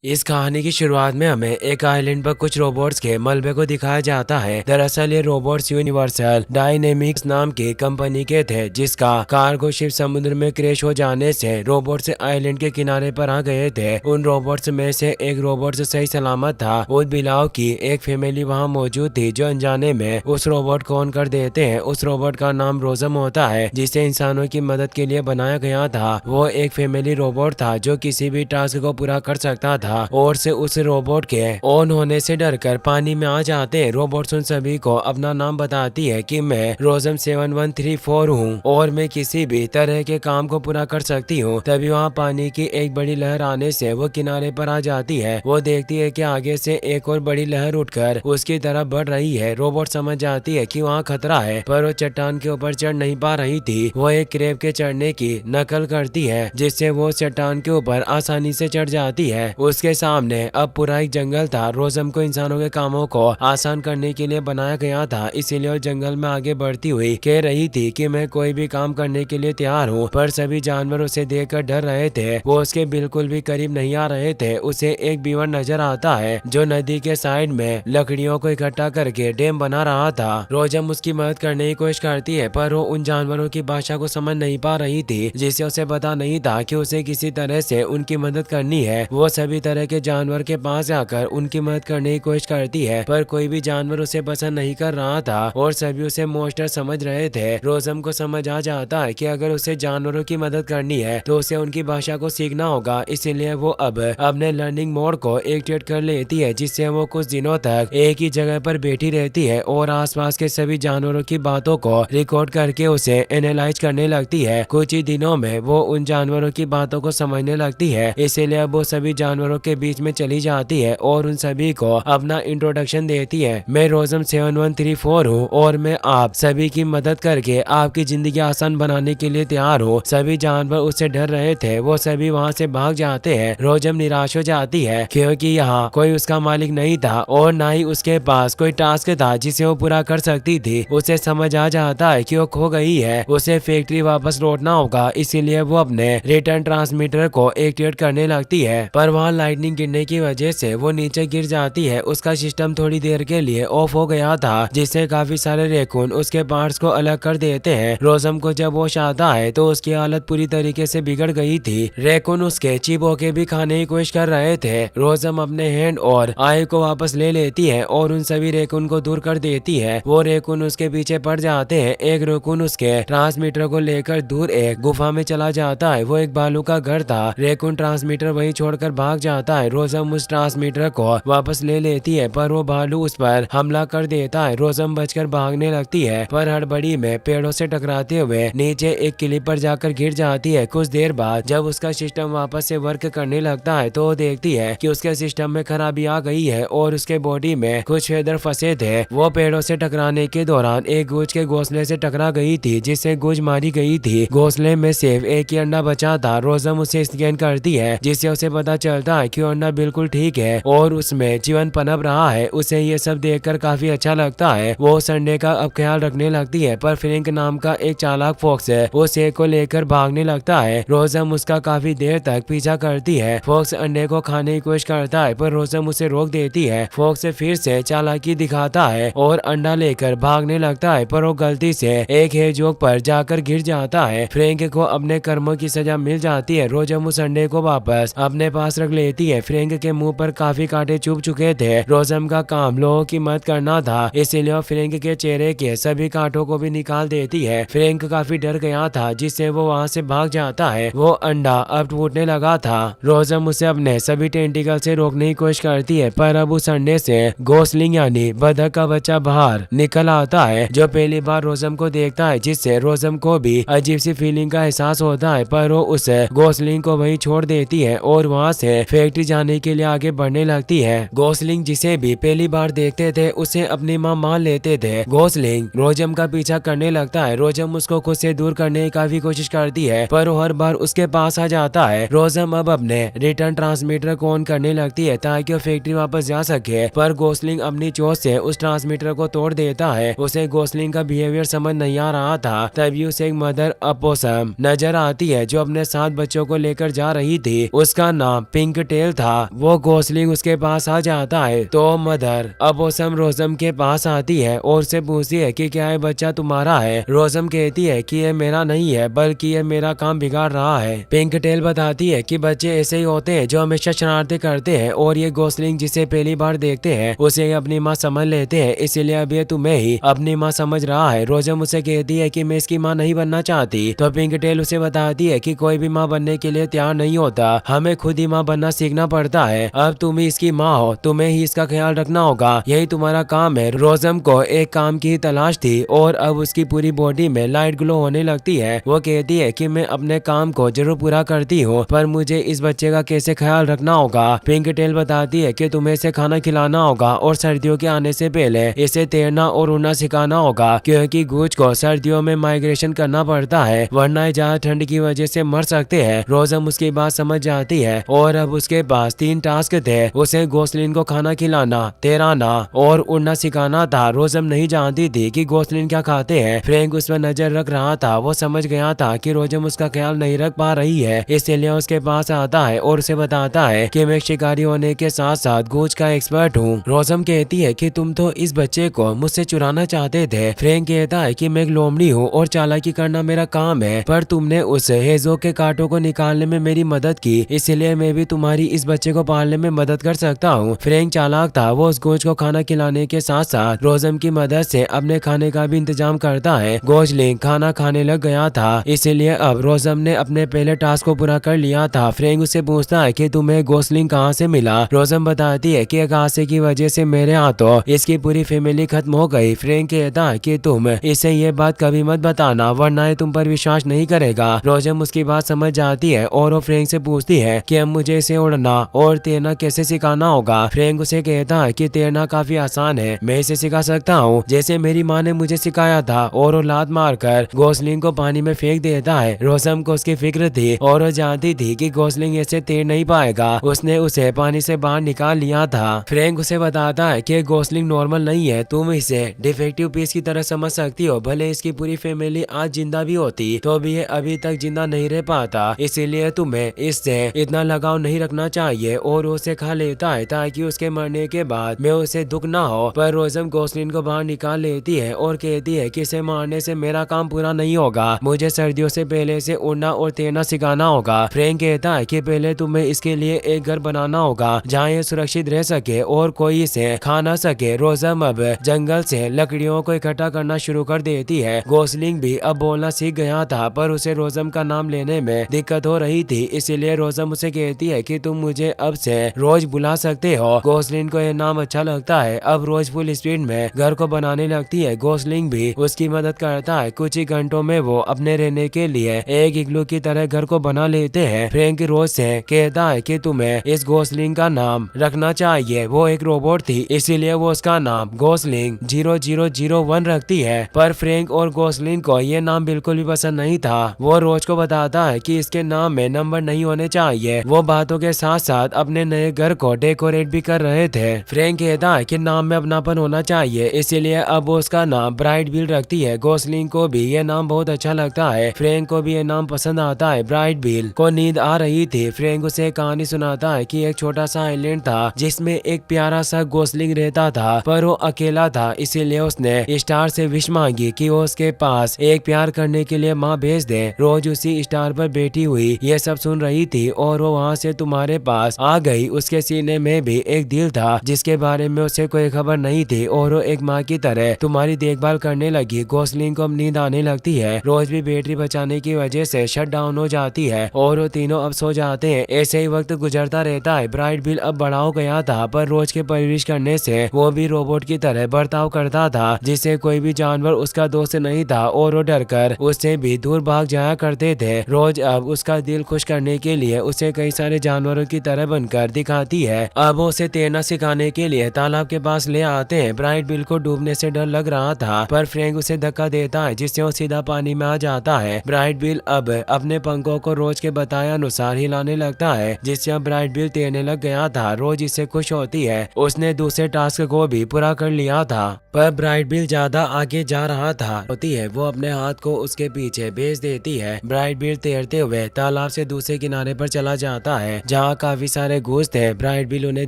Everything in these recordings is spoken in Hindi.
इस कहानी की शुरुआत में हमें एक आइलैंड पर कुछ रोबोट्स के मलबे को दिखाया जाता है। दरअसल ये रोबोट्स यूनिवर्सल डायनेमिक्स नाम की कंपनी के थे, जिसका कार्गो शिप समुद्र में क्रैश हो जाने से रोबोट्स आइलैंड के किनारे पर आ गए थे। उन रोबोट्स में से एक रोबोट सही सलामत था। उस बिलाव की एक फैमिली वहाँ मौजूद थी, जो अनजाने में उस रोबोट को ऑन कर देते हैं। उस रोबोट का नाम रोजम होता है, जिसे इंसानों की मदद के लिए बनाया गया था। वो एक फैमिली रोबोट था जो किसी भी टास्क को पूरा कर सकता था और से उस रोबोट के ऑन होने से डरकर पानी में आ जाते हैं। रोबोट उन सभी को अपना नाम बताती है कि मैं रोजम 7134 हूँ और मैं किसी भी तरह के काम को पूरा कर सकती हूँ। तभी वहाँ पानी की एक बड़ी लहर आने से वो किनारे पर आ जाती है। वो देखती है कि आगे से एक और बड़ी लहर उठकर उसकी तरफ बढ़ रही है। रोबोट समझ जाती है कि वहाँ खतरा है, पर वो चट्टान के ऊपर चढ़ नहीं पा रही थी। वो एक क्रेब के चढ़ने की नकल करती है, जिससे वो चट्टान के ऊपर आसानी से चढ़ जाती है। उसके सामने अब पूरा एक जंगल था। रोजम को इंसानों के कामों को आसान करने के लिए बनाया गया था, इसीलिए वो जंगल में आगे बढ़ती हुई कह रही थी कि मैं कोई भी काम करने के लिए तैयार हूँ। पर सभी जानवर उसे देखकर डर रहे थे। वो उसके बिल्कुल भी करीब नहीं आ रहे थे। उसे एक बीवर नजर आता है जो नदी के साइड में लकड़ियों को इकट्ठा करके डैम बना रहा था। रोजम उसकी मदद करने की कोशिश करती है, पर वो उन जानवरों की भाषा को समझ नहीं पा रही थी, जिससे उसे पता नहीं था कि उसे किसी तरह से उनकी मदद करनी है। वो सभी तरह के जानवर के पास जाकर उनकी मदद करने की कोशिश करती है, पर कोई भी जानवर उसे पसंद नहीं कर रहा था और सभी उसे मॉन्स्टर समझ रहे थे। रोजम को समझ आ जाता है कि अगर उसे जानवरों की मदद करनी है तो उसे उनकी भाषा को सीखना होगा। इसीलिए वो अब अपने लर्निंग मोड को एक्टिवेट कर लेती है, जिससे वो कुछ दिनों तक एक ही जगह पर बैठी रहती है और आसपास के सभी जानवरों की बातों को रिकॉर्ड करके उसे एनालाइज करने लगती है। कुछ ही दिनों में वो उन जानवरों की बातों को समझने लगती है। इसीलिए वो सभी जानवरों के बीच में चली जाती है और उन सभी को अपना इंट्रोडक्शन देती है। मैं रोजम 7134 हूँ और मैं आप सभी की मदद करके आपकी जिंदगी आसान बनाने के लिए तैयार हूँ। सभी जानवर उससे डर रहे थे। वो सभी वहाँ से भाग जाते हैं। रोजम निराश हो जाती है क्योंकि यहाँ कोई उसका मालिक नहीं था और ना ही उसके पास कोई टास्क था जिसे वो पूरा कर सकती थी। उसे समझ आ जाता है कि वो खो गई है। उसे फैक्ट्री वापस लौटना होगा, इसीलिए वो अपने रिटर्न ट्रांसमीटर को एक्टिवेट करने लगती है, पर वहाँ लाइटनिंग गिरने की वजह से वो नीचे गिर जाती है। उसका सिस्टम थोड़ी देर के लिए ऑफ हो गया था, जिससे काफी सारे रैकून उसके पार्ट्स को अलग कर देते हैं। रोजम को जब होश आता है तो उसकी हालत पूरी तरीके से बिगड़ गई थी। रैकून उसके चिबो के भी खाने की कोशिश कर रहे थे। रोजम अपने हैंड और आई को वापस ले लेती है और उन सभी रैकून को दूर कर देती है। वो रैकून उसके पीछे पड़ जाते हैं। एक रैकून उसके ट्रांसमीटर को लेकर दूर एक गुफा में चला जाता है। वो एक भालू का घर था। रैकून ट्रांसमीटर वहीं छोड़कर भाग जाता है। रोजम उस ट्रांसमीटर को वापस ले लेती है, पर वो भालू उस पर हमला कर देता है। रोजम बचकर भागने लगती है, पर हड़बड़ी में पेड़ों से टकराते हुए नीचे एक किले पर जाकर गिर जाती है। कुछ देर बाद जब उसका सिस्टम वापस से वर्क करने लगता है तो वो देखती है कि उसके सिस्टम में खराबी आ गई है और उसके बॉडी में कुछ फेदर फंसे थे। वो पेड़ों से टकराने के दौरान एक गूंज के घोंसले से टकरा गई थी, जिससे गूंज मारी गई थी। घोंसले में सिर्फ एक ही अंडा बचा था। रोजम उसे स्कैन करती है, जिससे उसे पता चलता है कि अंडा बिल्कुल ठीक है और उसमें जीवन पनप रहा है। उसे ये सब देखकर काफी अच्छा लगता है। वो उस अंडे का अब ख्याल रखने लगती है, पर फ्रैंक नाम का एक चालाक फॉक्स उस एक को लेकर भागने लगता है। रोजम उसका काफी देर तक पीछा करती है। फॉक्स अंडे को खाने की कोशिश करता है, पर रोजम उसे रोक देती है। फॉक्स फिर से चालाकी दिखाता है और अंडा लेकर भागने लगता है, पर वो गलती से एक हेजहॉग पर जाकर गिर जाता है। फ्रैंक को अपने कर्मों की सजा मिल जाती है। रोजम उस अंडे को वापस अपने पास रख लेती है। फ्रैंक के मुंह पर काफी कांटे चुभ चुके थे। रोजम का काम लोगों की मदद करना था, इसीलिए वो फ्रैंक के चेहरे के सभी कांटों को भी निकाल देती है। फ्रैंक काफी डर गया था, जिससे वो वहाँ से भाग जाता है। वो अंडा अब टूटने लगा था। रोजम उसे अपने सभी टेंटिकल से रोकने की कोशिश करती है, पर अब उस अंडे से गोसलिंग यानी बतख का बच्चा बाहर निकल आता है, जो पहली बार रोजम को देखता है, जिससे रोजम को भी अजीब सी फीलिंग का एहसास होता है। पर वो उस गोसलिंग को वहीं छोड़ देती है और वहाँ से फैक्ट्री जाने के लिए आगे बढ़ने लगती है। गोसलिंग जिसे भी पहली बार देखते थे उसे अपनी माँ मान लेते थे। गोसलिंग रोजम का पीछा करने लगता है। रोजम उसको खुद से दूर करने का भी कोशिश करती है पर वो हर बार उसके पास आ जाता है। रोजम अब अपने रिटर्न ट्रांसमीटर को ऑन करने लगती है ताकि वो फैक्ट्री वापस जा सके पर गोसलिंग अपनी चोट से उस ट्रांसमीटर को तोड़ देता है। उसे गोसलिंग का बिहेवियर समझ नहीं आ रहा था। तभी उसे एक मदर अपोसम नजर आती है जो अपने 7 बच्चों को लेकर जा रही थी। उसका नाम पिंक टेल था। वो गोसलिंग उसके पास आ जाता है तो मदर अपोसम रोजम के पास आती है और उससे पूछती है कि क्या ये बच्चा तुम्हारा है। रोजम कहती है कि ये मेरा नहीं है बल्कि ये मेरा काम बिगाड़ रहा है। पिंक टेल बताती है कि बच्चे ऐसे ही होते हैं जो हमेशा शरारतें करते हैं और ये गोसलिंग जिसे पहली बार देखते हैं उसे अपनी माँ समझ लेते हैं, इसीलिए अब ये तुम्हें ही अपनी माँ समझ रहा है। रोजम उसे कहती है कि मैं इसकी माँ नहीं बनना चाहती तो पिंक टेल उसे बताती है कि कोई भी माँ बनने के लिए तैयार नहीं होता, हमें खुद ही माँ बनना सीखना पड़ता है। अब तुम ही इसकी माँ हो, तुम्हें ही इसका ख्याल रखना होगा, यही तुम्हारा काम है। रोजम को एक काम की तलाश थी और अब उसकी पूरी बॉडी में लाइट ग्लो होने लगती है। वो कहती है कि मैं अपने काम को जरूर पूरा करती हूँ पर मुझे इस बच्चे का कैसे ख्याल रखना होगा। पिंक टेल बताती है कि तुम्हें इसे खाना खिलाना होगा और सर्दियों के आने से पहले इसे तैरना और उड़ना सिखाना होगा क्योंकि गूंज को सर्दियों में माइग्रेशन करना पड़ता है वरना ज्यादा ठंड की वजह से मर सकते हैं। रोजम उसकी बात समझ जाती है और अब उसके पास 3 टास्क थे। उसे गोसलिन को खाना खिलाना, तैराना और उड़ना सिखाना था। रोजम नहीं जानती थी कि गोसलिन क्या खाते हैं। फ्रैंक उस पर नजर रख रहा था। वो समझ गया था कि रोजम उसका ख्याल नहीं रख पा रही है, इसलिए उसके पास आता है और उसे बताता है कि मैं शिकारी होने के साथ साथ गूंज का एक्सपर्ट हूँ। रोजम कहती है कि तुम तो इस बच्चे को मुझसे चुराना चाहते थे। फ्रैंक कहता है कि मैं एक लोमड़ी हूँ और चालाकी करना मेरा काम है पर तुमने उस हेजो के कांटों को निकालने में मेरी मदद की, इसलिए मैं भी तुम्हारी इस बच्चे को पालने में मदद कर सकता हूँ। फ्रैंक चालाक था। वो उस गूंज को खाना खिलाने के साथ साथ रोजम की मदद से अपने खाने का भी इंतजाम करता है। गोसलिंग खाना खाने लग गया था इसलिए अब रोजम ने अपने पहले टास्क को पूरा कर लिया था। फ्रैंक उससे पूछता है कि तुम्हें गोसलिंग कहाँ से मिला। रोजम बताती है कि एक हादसे की वजह से मेरे हाथों इसकी पूरी फैमिली खत्म हो गई। फ्रैंक कहता है कि तुम इसे ये बात कभी मत बताना वरना ये तुम पर विश्वास नहीं करेगा। रोजम उसकी बात समझ जाती है और वो फ्रैंक से पूछती है कि अब मुझे इसे उड़ना और तैरना कैसे सिखाना होगा। फ्रैंक उसे कहता है कि तैरना काफी आसान है, मैं इसे सिखा सकता हूँ जैसे मेरी माँ ने मुझे सिखाया था और वो लात मारकर गोसलिंग को पानी में फेंक देता है। रोजम को उसकी फिक्र थी और वो जानती थी कि गोसलिंग ऐसे तैर नहीं पाएगा। उसने उसे पानी से बाहर निकाल लिया था। फ्रैंक उसे बताता है कि गोसलिंग नॉर्मल नहीं है, तुम इसे डिफेक्टिव पीस की तरह समझ सकती हो। भले इसकी पूरी फैमिली आज जिंदा भी होती तो भी ये अभी तक जिंदा नहीं रह पाता, इसीलिए तुम्हें इससे इतना लगाव नहीं रखना चाहिए और उसे खा लेता है ताकि उसके मरने के बाद में उसे दुख ना हो। पर रोजम गोसलिन को बाहर निकाल लेती है और कहती है कि इसे मारने से मेरा काम पूरा नहीं होगा, मुझे सर्दियों से पहले से उड़ना और तैरना सिखाना होगा। फ्रैंक कहता है कि पहले तुम्हें इसके लिए एक घर बनाना होगा जहाँ ये सुरक्षित रह सके और कोई इसे खा ना सके। रोजम अब जंगल से लकड़ियों को इकट्ठा करना शुरू कर देती है। गोसलिंग भी अब बोलना सीख गया था पर उसे रोजम का नाम लेने में दिक्कत हो रही थी, इसीलिए रोजम उसे कहती है कि तुम मुझे अब से रोज बुला सकते हो। गोसलिंग को यह नाम अच्छा लगता है। अब रोज फुल स्पीड में घर को बनाने लगती है। गोसलिंग भी उसकी मदद करता है। कुछ ही घंटों में वो अपने रहने के लिए एक इग्लू की तरह घर को बना लेते हैं। फ्रैंक रोज से कहता है कि तुम्हें इस गोसलिंग का नाम रखना चाहिए, वो एक रोबोट थी इसीलिए वो उसका नाम गोसलिंग 0001 रखती है। पर फ्रैंक और गोसलिंग को ये नाम बिल्कुल भी पसंद नहीं था। वो रोज को बताता है कि इसके नाम में नंबर नहीं होने चाहिए। वो बातों के साथ साथ अपने नए घर को डेकोरेट भी कर रहे थे। फ्रैंक कहता है कि नाम में अपनापन होना चाहिए, इसीलिए अब वो उसका नाम ब्राइट बिल रखती है। गोसलिंग को भी ये नाम बहुत अच्छा लगता है। फ्रैंक को भी ये नाम पसंद आता है। ब्राइट बिल को नींद आ रही थी। फ्रैंक उसे कहानी सुनाता है कि एक छोटा सा आइलैंड था जिसमें एक प्यारा सा गोसलिंग रहता था पर वो अकेला था, इसीलिए उसने स्टार से विश मांगी कि वो उसके पास एक प्यार करने के लिए माँ भेज दे। रोज उसी स्टार पर बैठी हुई ये सब सुन रही थी और वो वहाँ से तुम्हारे पास आ गई। उसके सीने में भी एक दिल था जिसके बारे में उसे कोई खबर नहीं थी और वो एक माँ की तरह तुम्हारी देखभाल करने लगी। गोसलिंग को अब नींद आने लगती है। रोज भी बैटरी बचाने की वजह से शट डाउन हो जाती है और वो तीनों अब सो जाते हैं। ऐसे ही वक्त गुजरता रहता है। ब्राइट बिल अब बड़ा हो गया था पर रोज के परवरिश करने से वो भी रोबोट की तरह बर्ताव करता था जिसे कोई भी जानवर उसका दोस्त नहीं था और वो डरकर उससे भी दूर भाग जाया करते थे। रोज अब उसका दिल खुश करने के लिए उसे कई सारे जानवर जानवरों की तरह बनकर दिखाती है। अब वो उसे तैरना सिखाने के लिए तालाब के पास ले आते हैं। ब्राइट बिल को डूबने से डर लग रहा था, पर फ्रैंक उसे धक्का देता है जिससे वो सीधा पानी में आ जाता है। ब्राइट बिल अब अपने पंखों को रोज के बताए अनुसार हिलाने लगता है, जिससे अब ब्राइट बिल तैरने लग गया था। रोज इससे खुश होती है, उसने दूसरे टास्क को भी पूरा कर लिया था, पर ब्राइट बिल ज्यादा आगे जा रहा था। होती है वो अपने हाथ को उसके पीछे भेज देती है। ब्राइट बिल तैरते हुए तालाब से दूसरे किनारे पर चला जाता है, जहाँ काफी सारे गूंज थे। ब्राइट बिल उन्हें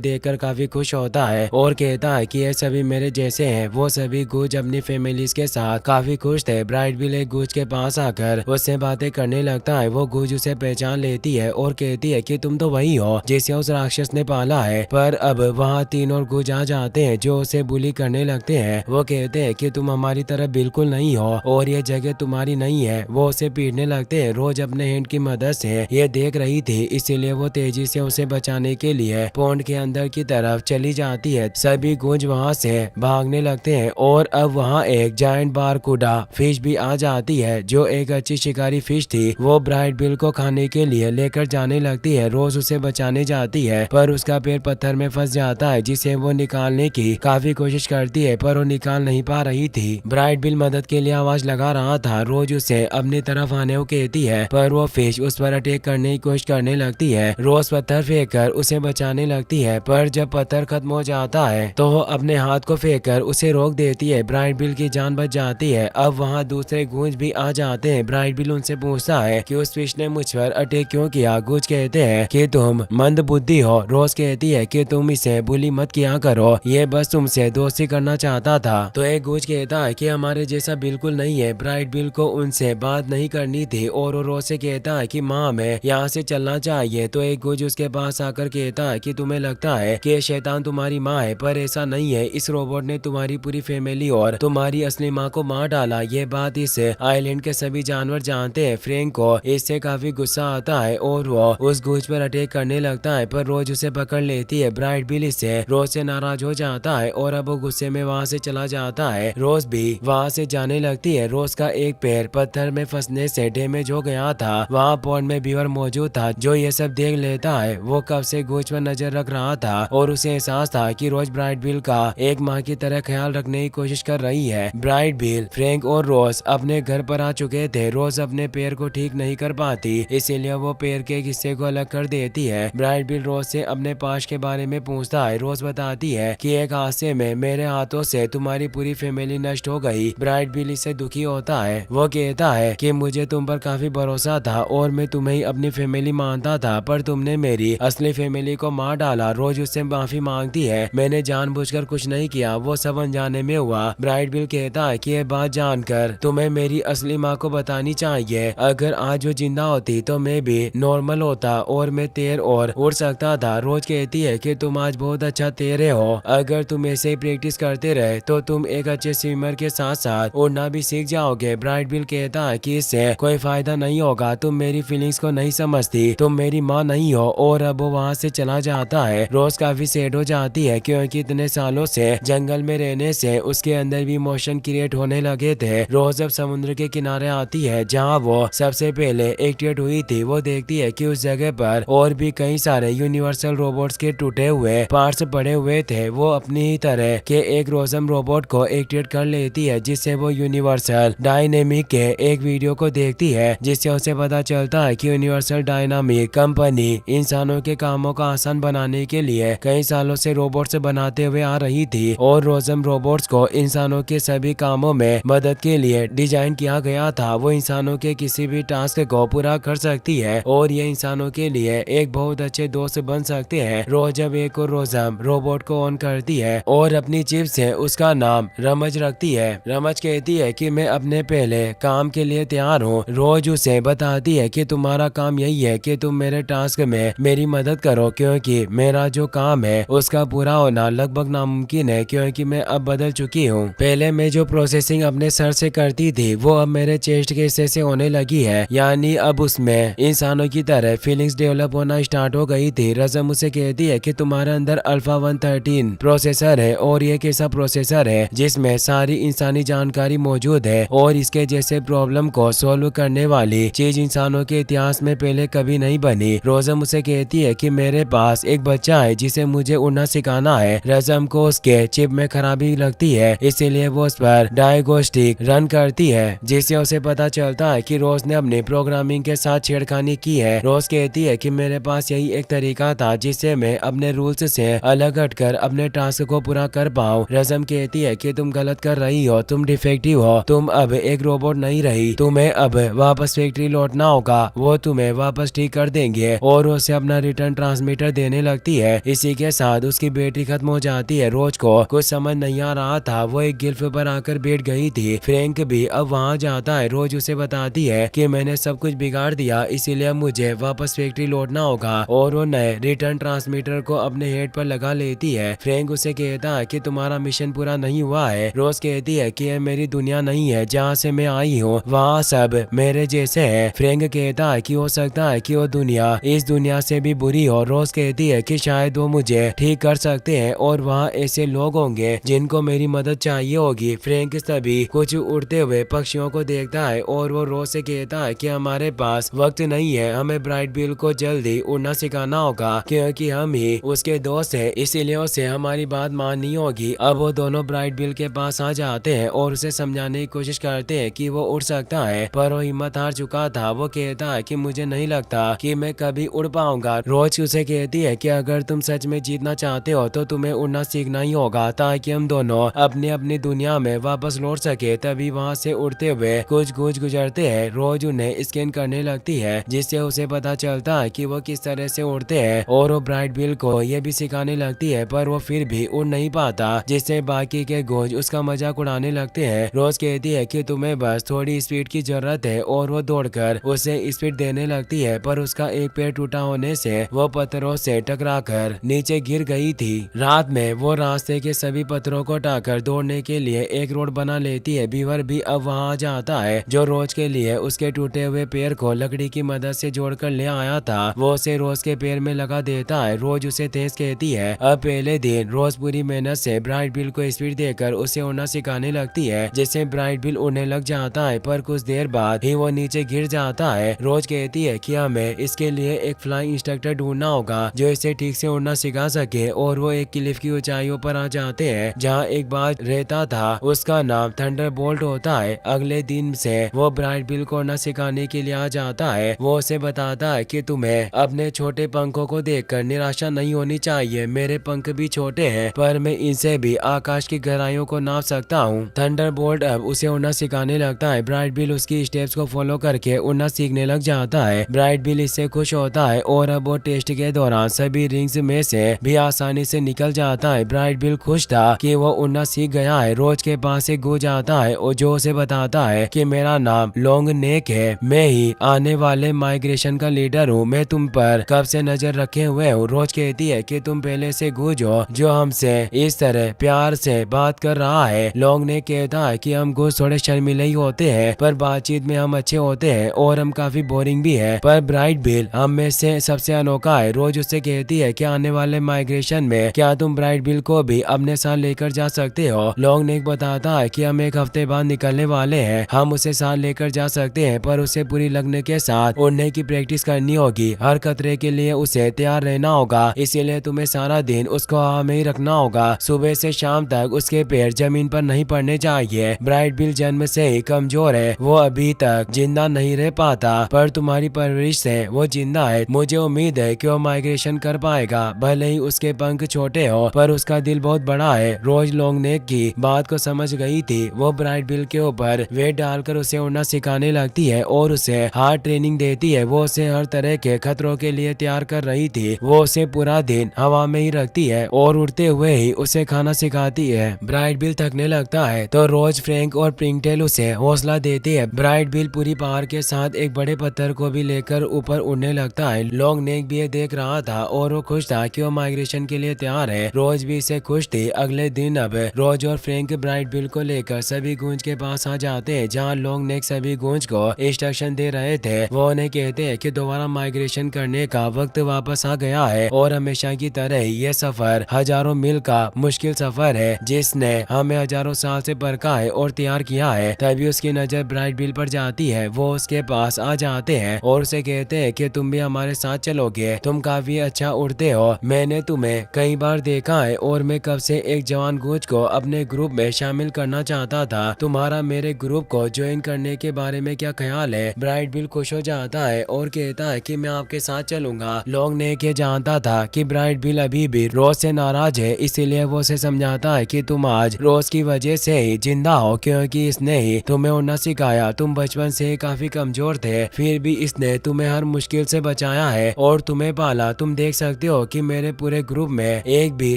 देखकर काफी खुश होता है और कहता है कि ये सभी मेरे जैसे हैं। वो सभी गूंज अपनी फैमिलीज के साथ काफी खुश थे। ब्राइट बिल एक गूंज के पास आकर उससे बातें करने लगता है। वो गूंज उसे पहचान लेती है और कहती है कि तुम तो वही हो जिसे उस राक्षस ने पाला है। पर अब वहाँ 3 और गूंज आ जाते हैं जो उसे बुली करने लगते हैं। वो कहते हैं कि तुम हमारी तरह बिल्कुल नहीं हो और ये जगह तुम्हारी नहीं है। वो उसे पीटने लगते हैं। रोज अपने हैंड की मदद से ये देख रही थी, इसीलिए वो तेजी से उसे बचाने के लिए पॉन्ड के अंदर की तरफ चली जाती है। सभी गूंज वहाँ से भागने लगते हैं और अब वहाँ एक जायंट बारकूडा फिश भी आ जाती है, जो एक अच्छी शिकारी फिश थी। वो ब्राइट बिल को खाने के लिए लेकर जाने लगती है। रोज उसे बचाने जाती है, पर उसका पैर पत्थर में फंस जाता है, जिसे वो निकालने की काफी कोशिश करती है, पर वो निकाल नहीं पा रही थी। ब्राइट बिल मदद के लिए आवाज लगा रहा था। रोज उसे अपनी तरफ आने को कहती है, पर वो फिश उस पर अटैक करने की कोशिश करने लगती है। रोज पत्थर फेंक कर उसे बचाने लगती है, पर जब पत्थर खत्म हो जाता है तो वो अपने हाथ को फेंक कर उसे रोक देती है। ब्राइट बिल की जान बच जाती है। अब वहाँ दूसरे गूंज भी आ जाते हैं। ब्राइट बिल उनसे पूछता है कि उस फिश ने मुझ पर अटैक क्यों किया। गूंज कहते हैं कि तुम मंद बुद्धि हो। रोज कहती है कि तुम इसे बुली मत किया करो, ये बस तुमसे दोस्ती करना चाहता था। तो एक गूंज कहता है कि हमारे जैसा बिल्कुल नहीं है। ब्राइट बिल को उनसे बात नहीं करनी थी और वो रोज से कहता है कि माँ हमें यहाँ से चलना चाहिए। तो एक गूंज उसके पास आकर कहता है कि तुम्हें लगता है कि ये शैतान तुम्हारी माँ है, पर ऐसा नहीं है। इस रोबोट ने तुम्हारी पूरी फैमिली और तुम्हारी असली माँ को मार डाला। ये बात इस आइलैंड के सभी जानवर जानते हैं। फ्रैंक को इससे काफी गुस्सा आता है और वो उस गूंज पर अटैक करने लगता है, पर रोज उसे पकड़ लेती है। ब्राइट बिल इससे रोज से नाराज हो जाता है और अब वो गुस्से में वहाँ से चला जाता है। रोज भी वहाँ से जाने लगती है। रोज का एक पैर पत्थर में फंसने से डैमेज हो गया था। वहाँ पॉन्ड में बीवर मौजूद था, जो ये सब देख लेता है। वो कब से गूंज पर नजर रख रहा था और उसे एहसास था कि रोज ब्राइट बिल का एक माँ की तरह ख्याल रखने की कोशिश कर रही है। ब्राइट बिल, फ्रैंक और रोज अपने घर पर आ चुके थे। रोज अपने पैर को ठीक नहीं कर पाती, इसीलिए वो पैर के हिस्से को अलग कर देती है। ब्राइट बिल रोज से अपने पास्ट के बारे में पूछता है। रोज बताती है कि एक हादसे में मेरे हाथों से तुम्हारी पूरी फैमिली नष्ट हो गई। ब्राइट बिल इससे दुखी होता है। वो कहता है कि मुझे तुम पर काफी भरोसा था और मैं तुम्हें ही अपनी फैमिली मानता था, पर तुमने मेरी असली फैमिली को मार डाला। रोज उससे माफी मांगती है। मैंने जानबूझकर कुछ नहीं किया, वो सब अनजाने में हुआ। ब्राइट बिल कहता है कि ये बात जानकर तुम्हें मेरी असली माँ को बतानी चाहिए। अगर आज वो जिंदा होती तो मैं भी नॉर्मल होता और मैं तैर और उड़ सकता था। रोज कहती है कि तुम आज बहुत अच्छा तैरे हो। अगर तुम ऐसे ही प्रैक्टिस करते रहे तो तुम एक अच्छे स्विमर के साथ साथ उड़ना भी सीख जाओगे। ब्राइट बिल कहता है कि इससे कोई फायदा नहीं होगा, तुम मेरी फीलिंग्स को नहीं समझती, तुम मेरी माँ नहीं हो। और अब वो वहाँ से चला जाता है। रोज काफी सैड हो जाती है क्योंकि इतने सालों से जंगल में रहने से उसके अंदर भी इमोशन क्रिएट होने लगे थे। रोज अब समुद्र के किनारे आती है जहाँ वो सबसे पहले एक्टिवेट हुई थी। वो देखती है कि उस जगह पर और भी कई सारे यूनिवर्सल रोबोट्स के टूटे हुए पार्ट्स पड़े हुए थे। वो अपनी ही तरह के एक रोजम रोबोट को एक्टिवेट कर लेती है, जिससे वो यूनिवर्सल डायनेमिक के एक वीडियो को देखती है, जिससे उसे पता चलता है कि यूनिवर्सल डायनामिक कंपनी इंसानों के कामों को आसान बनाने के लिए कई सालों से रोबोट्स बनाते हुए आ रही थी और रोजम रोबोट्स को इंसानों के सभी कामों में मदद के लिए डिजाइन किया गया था। वो इंसानों के किसी भी टास्क को पूरा कर सकती है और ये इंसानों के लिए एक बहुत अच्छे दोस्त बन सकते हैं। रोज जब एक और रोजम रोबोट को ऑन करती है और अपनी चिप से उसका नाम रमज रखती है। रमज कहती है कि मैं अपने पहले काम के लिए तैयार हूँ। रोज उसे बताती है कि तुम्हारा काम यही है कि तुम मेरे टास्क में मेरी मदद करो, क्योंकि मेरा जो काम है उसका पूरा होना लगभग नामुमकिन है, क्योंकि मैं अब बदल चुकी हूँ। पहले मैं जो प्रोसेसिंग अपने सर से करती थी वो अब मेरे चेस्ट के हिस्से से होने लगी है, यानी अब उसमें इंसानों की तरह फीलिंग्स डेवलप होना स्टार्ट हो गई थी। रजम उसे कहती है कि तुम्हारे अंदर अल्फा 113 प्रोसेसर है और ये एक ऐसा प्रोसेसर है जिसमें सारी इंसानी जानकारी मौजूद है और इसके जैसे प्रॉब्लम को सॉल्व करने वाली चीज इंसानों के इतिहास में पहले कभी नहीं बनी। रोजम उसे कहती है कि मेरे पास एक बच्चा है जिसे मुझे उड़ना सिखाना है। रज़म को उसके चिप में खराबी लगती है, इसीलिए वो उस पर डायग्नोस्टिक रन करती है, जिससे उसे पता चलता है कि रोज ने अपनी प्रोग्रामिंग के साथ छेड़खानी की है। रोज कहती है कि मेरे पास यही एक तरीका था जिससे मैं अपने रूल्स से अलग हटकर अपने टास्क को पूरा कर पाऊँ। रज़म कहती है कि तुम गलत कर रही हो, तुम डिफेक्टिव हो, तुम अब एक रोबोट नहीं रही, तुम्हें अब वापस फैक्ट्री लौटना होगा, वो तुम्हें वापस ठीक कर देंगे। और उसे अपना रिटर्न ट्रांसमीटर देने लगती है। इसी के साथ उसकी बैटरी खत्म हो जाती है। रोज को कुछ समझ नहीं आ रहा था, वो एक गिल्फ पर आकर बैठ गई थी। फ्रैंक भी अब वहाँ जाता है। रोज उसे बताती है कि मैंने सब कुछ बिगाड़ दिया, इसीलिए मुझे वापस फैक्ट्री लौटना होगा, और वो नए रिटर्न ट्रांसमीटर को अपने हेड पर लगा लेती है। फ्रैंक उसे कहता है कि तुम्हारा मिशन पूरा नहीं हुआ है। रोज कहती है कि यह मेरी दुनिया नहीं है, जहाँ से मैं आई हूँ वहाँ सब मेरे जैसे है। फ्रैंक कहता है कि हो सकता है कि वो दुनिया इस दुनिया से भी बुरी हो। रोज कहती है कि शायद वो मुझे ठीक कर सकते हैं और वहाँ ऐसे लोग होंगे जिनको मेरी मदद चाहिए होगी। फ्रैंक सभी कुछ उड़ते हुए पक्षियों को देखता है और वो रोज से कहता है कि हमारे पास वक्त नहीं है, हमें ब्राइट बिल को जल्दी उड़ना सिखाना होगा क्योंकि हम ही उसके दोस्त हैं, इसीलिए उसे हमारी बात माननी होगी। अब वो दोनों ब्राइट बिल के पास आ जाते हैं और उसे समझाने की कोशिश करते हैं कि वो उड़ सकता है, पर वो हिम्मत हार चुका था। वो कहता है कि मुझे नहीं लगता कि मैं कभी उड़ पाऊंगा। रोज उसे कहती है कि अगर तुम सच में जीतना चाहते हो तो तुम्हें उड़ना सीखना ही होगा, ताकि हम दोनों अपनी अपनी दुनिया में वापस लौट सके। तभी वहाँ से उड़ते हुए कुछ गुजरते हैं। रोज उन्हें स्कैन करने लगती है, जिससे उसे पता चलता है कि वो किस तरह से उड़ते हैं, और वो ब्राइट बिल को ये भी सिखाने लगती है, पर वो फिर भी उड़ नहीं पाता, जिससे बाकी के गोज उसका मजाक उड़ाने लगते हैं। रोज कहती है कि तुम्हें बस थोड़ी स्पीड की जरूरत है, और वो दौड़कर उसे स्पीड देने लगती है, पर उसका एक पैर टूटा होने से वो पत्थरों से टकराकर नीचे गिर गई थी। रात में वो रास्ते के सभी पत्थरों को हटाकर दौड़ने के लिए एक रोड बना लेती है। बीवर भी अब वहाँ जाता है, जो रोज के लिए उसके टूटे हुए पैर को लकड़ी की मदद से जोड़कर ले आया था। वो उसे रोज के पैर में लगा देता है। रोज उसे तेज कहती है। अब पहले दिन रोज पूरी मेहनत से ब्राइट बिल को स्पीड देकर उसे उड़ना सिखाने लगती है, जिससे ब्राइट बिल उड़ने लग जाता है, पर कुछ देर बाद ही वो नीचे गिर जाता है। रोज कहती है कि हमें इसके लिए एक फ्लाइंग इंस्ट्रक्टर ढूंढना होगा जो इसे ठीक से उड़ना सिखा सके, और वो एक क्लिफ की ऊंचाइयों पर आ जाते हैं जहाँ एक बार रहता था, उसका नाम थंडरबोल्ट होता है। अगले दिन से वो ब्राइट बिल को उड़ना सिखाने के लिए आ जाता है। वो उसे बताता है कि तुम्हें अपने छोटे पंखों को देखकर निराशा नहीं होनी चाहिए, मेरे पंख भी छोटे हैं पर मैं इनसे भी आकाश की गहराइयों को नाप सकता हूँ। थंडरबोल्ट अब उसे उड़ना सिखाने लगता है। ब्राइट बिल उसकी स्टेप्स को फॉलो करके उड़ना सीखने लग जाता है। ब्राइट बिल इससे खुश होता है और अब वो टेस्ट के दौरान सभी रिंग्स में से भी आसानी से निकल जाता है। ब्राइट बिल खुश था कि वो उड़ना सीख गया है। रोज के पास से गूंज आता है और जो उसे बताता है कि मेरा नाम लॉन्ग नेक है, मैं ही आने वाले माइग्रेशन का लीडर हूँ, मैं तुम पर कब से नजर रखे हुए हूँ। रोज कहती है कि तुम पहले से गूंज हो जो हमसे इस तरह प्यार से बात कर रहा है। लॉन्ग नेक कहता है कि हम गूंज थोड़े शर्मीले ही होते हैं, पर बातचीत में हम अच्छे होते हैं और हम काफी बोरिंग भी है, पर ब्राइट बिल हम में से सबसे अनोखा है। रोज उससे कहती है कि आने वाले माइग्रेशन में क्या तुम ब्राइट बिल को भी अपने साथ लेकर जा सकते हो। लॉन्ग नेक बताता है कि हम एक हफ्ते बाद निकलने वाले हैं, हम उसे साथ लेकर जा सकते हैं, पर उसे पूरी लगन के साथ उड़ने की प्रैक्टिस करनी होगी। हर खतरे के लिए उसे तैयार रहना होगा, इसीलिए तुम्हें सारा दिन उसको हवा में ही रखना होगा। सुबह से शाम तक उसके पैर जमीन पर नहीं पड़ने चाहिए। ब्राइट बिल जन्म से ही कमजोर है, वो अभी तक जिंदा नहीं रह पाता, पर तुम्हारी परवरिश से वो जिंदा है। मुझे उम्मीद है कि वो माइग्रेशन कर पाएगा, भले ही उसके पंख छोटे हो पर उसका दिल बहुत बड़ा है। रोज लॉन्ग नेक की बात को समझ गई थी। वो ब्राइट बिल के ऊपर वेट डालकर उसे उड़ना सिखाने लगती है और उसे हार्ड ट्रेनिंग देती है। वो उसे हर तरह के खतरों के लिए तैयार कर रही थी। वो उसे पूरा दिन हवा में ही रखती है और उड़ते हुए ही उसे खाना सिखाती है। ब्राइट बिल थकने लगता है तो रोज, फ्रैंक और प्रिंगटेल उसे हौसला देती है। ब्राइट बिल पूरी पावर के साथ एक बड़े पत्थर को भी लेकर ऊपर उड़ने लगता है। लॉन्ग नेक भी ये देख रहा था और वो खुश था कि वो माइग्रेशन के लिए तैयार है। रोज भी इसे खुश थी। अगले दिन अब रोज और फ्रैंक ब्राइट बिल को लेकर सभी गूंज के पास आ जाते हैं, जहाँ लॉन्ग नेक सभी गूंज को इंस्ट्रक्शन दे रहे थे। वो उन्हें कहते हैं कि दोबारा माइग्रेशन करने का वक्त वापस आ गया है और हमेशा की तरह ये सफर हजारों मील का मुश्किल सफर है, जिसने हमें हजारों साल से परखा है और तैयार किया है। तभी उसकी नजर ब्राइट बिल पर जाती है। वो उसके पास आ जाते हैं और उसे कहते हैं कि तुम भी हमारे साथ चलोगे, तुम काफी अच्छा उड़ते हो, मैंने तुम्हें कई बार देखा है और मैं कब से एक जवान कोच को अपने ग्रुप में शामिल करना चाहता था। तुम्हारा मेरे ग्रुप को ज्वाइन करने के बारे में क्या ख्याल है? ब्राइट बिल खुश हो जाता है और कहता है कि मैं आपके साथ चलूंगा। लॉन्ग नेक ये जानता था कि ब्राइट बिल अभी भी रोज से नाराज है, इसीलिए वो उसे समझाता है कि तुम आज रोज की वजह से ही जिंदा हो, क्योंकि इसने ही तुम्हें उड़ना सिखाया। तुम बचपन से ही काफी कमजोर थे, फिर भी इसने तुम्हें हर मुश्किल से बचाया है और तुम्हें पाला। तुम देख सकते हो कि मेरे पूरे ग्रुप में एक भी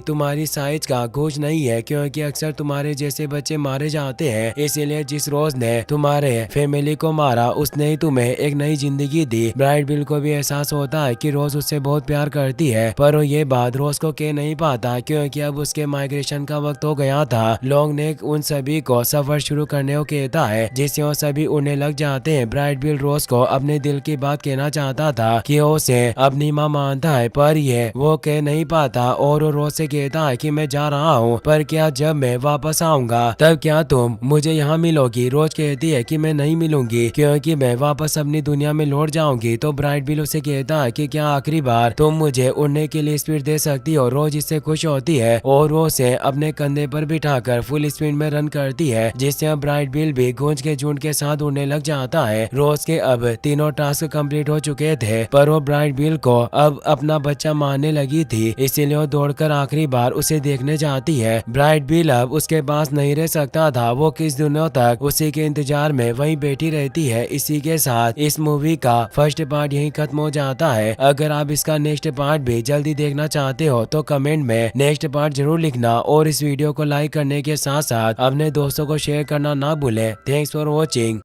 तुम्हारी साइज का कोच नहीं है, क्योंकि अक्सर तुम्हारे जैसे बच्चे मारे जाते हैं। इसीलिए जिस रोज ने तुम्हारे फैमिली को मारा उसने ही तुम्हें एक नई जिंदगी दी। ब्राइट बिल को भी एहसास होता है कि रोज उससे बहुत प्यार करती है, पर वो ये बात रोज को कह नहीं पाता क्योंकि अब उसके माइग्रेशन का वक्त हो गया था। लॉन्ग नेक उन सभी को सफर शुरू करने को कहता है, जिससे वो सभी उड़ने लग जाते हैं। ब्राइट बिल रोज को अपने दिल की बात कहना चाहता था कि वो उसे अपनी माँ मानता है, पर ये वो कह नहीं पाता और वो रोज से कहता है कि मैं जा रहा हूँ, पर क्या जब मैं वापस आऊंगा तब क्या तुम मुझे यहाँ मिलोगी? रोज कहती है कि मैं नहीं मिलूंगी क्योंकि मैं वापस अपनी दुनिया में लौट जाऊंगी। तो ब्राइट बिल उसे कहता है कि क्या आखिरी बार तुम मुझे उड़ने के लिए स्पीड दे सकती हो? रोज इससे खुश होती है और वो उसे अपने कंधे पर बिठाकर फुल स्पीड में रन करती है, जिससे अब ब्राइट बिल भी गूंज के झुंड के साथ उड़ने लग जाता है। रोज के अब तीनों टास्क कंप्लीट हो चुके थे, पर वो ब्राइट बिल को अब अपना बच्चा मानने लगी थी, इसीलिए वो दौड़कर आखिरी बार उसे देखने जाती है। ब्राइट बिल अब उसके पास नहीं रह सकता था, वो किस दिनों तक उसी के इंतजार में वहीं बैठी रहती है। इसी के साथ इस मूवी का फर्स्ट पार्ट यहीं खत्म हो जाता है। अगर आप इसका नेक्स्ट पार्ट भी जल्दी देखना चाहते हो तो कमेंट में नेक्स्ट पार्ट जरूर लिखना और इस वीडियो को लाइक करने के साथ साथ अपने दोस्तों को शेयर करना ना भूलें। Thanks for watching.